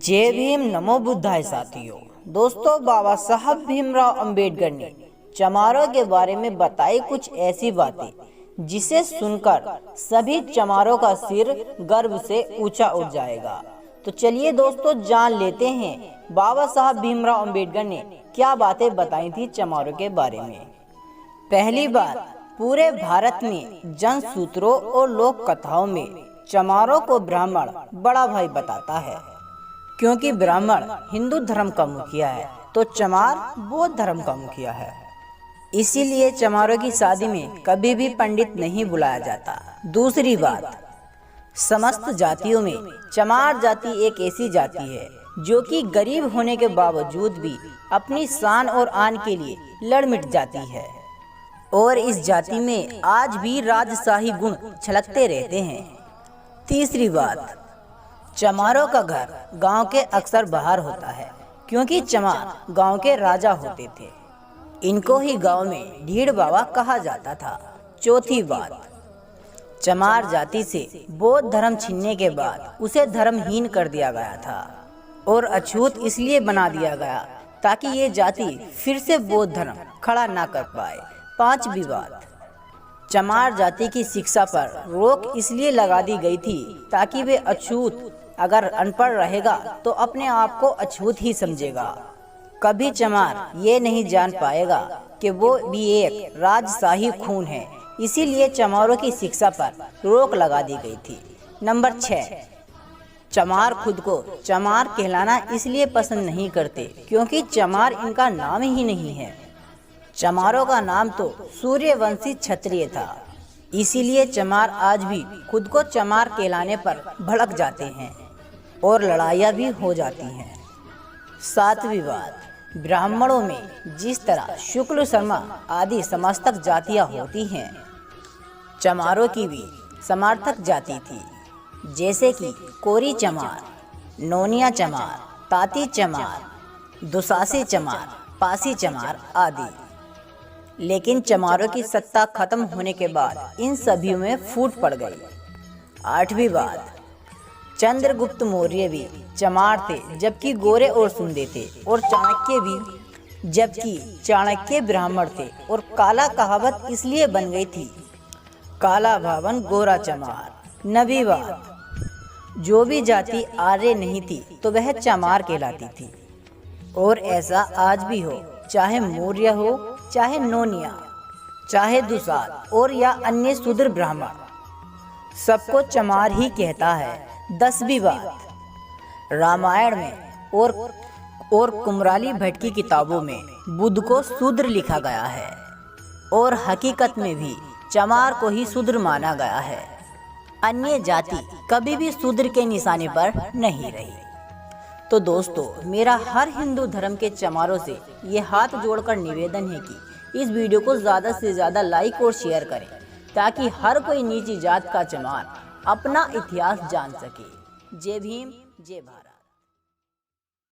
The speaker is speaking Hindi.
जय भीम नमो बुद्धाय साथियों। दोस्तों, बाबा साहब भीमराव अंबेडकर ने चमारों के बारे में बताई कुछ ऐसी बातें जिसे सुनकर सभी चमारों का सिर गर्व से ऊंचा उठ जाएगा। तो चलिए दोस्तों, जान लेते हैं बाबा साहब भीमराव अंबेडकर ने क्या बातें बताई थी चमारों के बारे में। पहली बात, पूरे भारत में जन सूत्रों और लोक कथाओं में चमारों को ब्राह्मण बड़ा भाई बताता है, क्योंकि ब्राह्मण हिंदू धर्म का मुखिया है तो चमार बौद्ध धर्म का मुखिया है। इसीलिए चमारों की शादी में कभी भी पंडित नहीं बुलाया जाता। दूसरी बात, समस्त जातियों में चमार जाति एक ऐसी जाति है जो कि गरीब होने के बावजूद भी अपनी शान और आन के लिए लड़ मिट जाती है, और इस जाति में आज भी राजशाही गुण छलकते रहते हैं। तीसरी बात, चमारों का घर गांव के अक्सर बाहर होता है, क्योंकि चमार गांव के राजा होते थे। इनको ही गांव में ढीड़ बाबा कहा जाता था। चौथी बात, चमार जाति से बौद्ध धर्म छीनने के बाद उसे धर्महीन कर दिया गया था और अछूत इसलिए बना दिया गया ताकि ये जाति फिर से बौद्ध धर्म खड़ा ना कर पाए। पांचवी बात, चमार जाति की शिक्षा पर रोक इसलिए लगा दी गई थी ताकि वे अछूत अगर अनपढ़ रहेगा तो अपने आप को अछूत ही समझेगा। कभी चमार ये नहीं जान पाएगा कि वो भी एक राजशाही खून है, इसीलिए चमारों की शिक्षा पर रोक लगा दी गई थी। नंबर 6, चमार खुद को चमार कहलाना इसलिए पसंद नहीं करते क्योंकि चमार इनका नाम ही नहीं है। चमारों का नाम तो सूर्यवंशी क्षत्रिय था, इसीलिए चमार आज भी खुद को चमार कहलाने पर भड़क जाते हैं और लड़ाइयाँ भी हो जाती हैं। सातवीं बात, ब्राह्मणों में जिस तरह शुक्ल शर्मा आदि समस्तक जातियाँ होती हैं, चमारों की भी समर्थक जाति थी, जैसे कि कोरी चमार, नोनिया चमार, ताती चमार, दुसासी चमार, पासी चमार आदि। लेकिन चमारों की सत्ता खत्म होने के बाद इन सभी में फूट पड़ गई। आठवीं बात, चंद्रगुप्त मौर्य भी चमार थे जबकि गोरे और सुंदे थे, और चाणक्य भी जबकि चाणक्य ब्राह्मण थे, और काला कहावत इसलिए बन गई थी, काला भावन गोरा चमार। नवीं बात, जो भी जाति आर्य नहीं थी तो वह चमार कहलाती थी, और ऐसा आज भी हो, चाहे मौर्य हो, चाहे नोनिया, चाहे दुसाल और या अन्य शूद्र ब्राह्मण, सबको चमार ही कहता है। 10वीं बात, रामायण में और कुमराली भट्ट की किताबों में बुद्ध को शूद्र लिखा गया है, और हकीकत में भी चमार को ही शूद्र माना गया है। अन्य जाति कभी भी शूद्र के निशाने पर नहीं रही। तो दोस्तों, मेरा हर हिंदू धर्म के चमारों से ये हाथ जोड़कर निवेदन है कि इस वीडियो को ज़्यादा से ज़्यादा लाइक और शेयर करें, ताकि हर कोई नीची जात का चमार अपना इतिहास जान सके। जय भीम, जय भारत।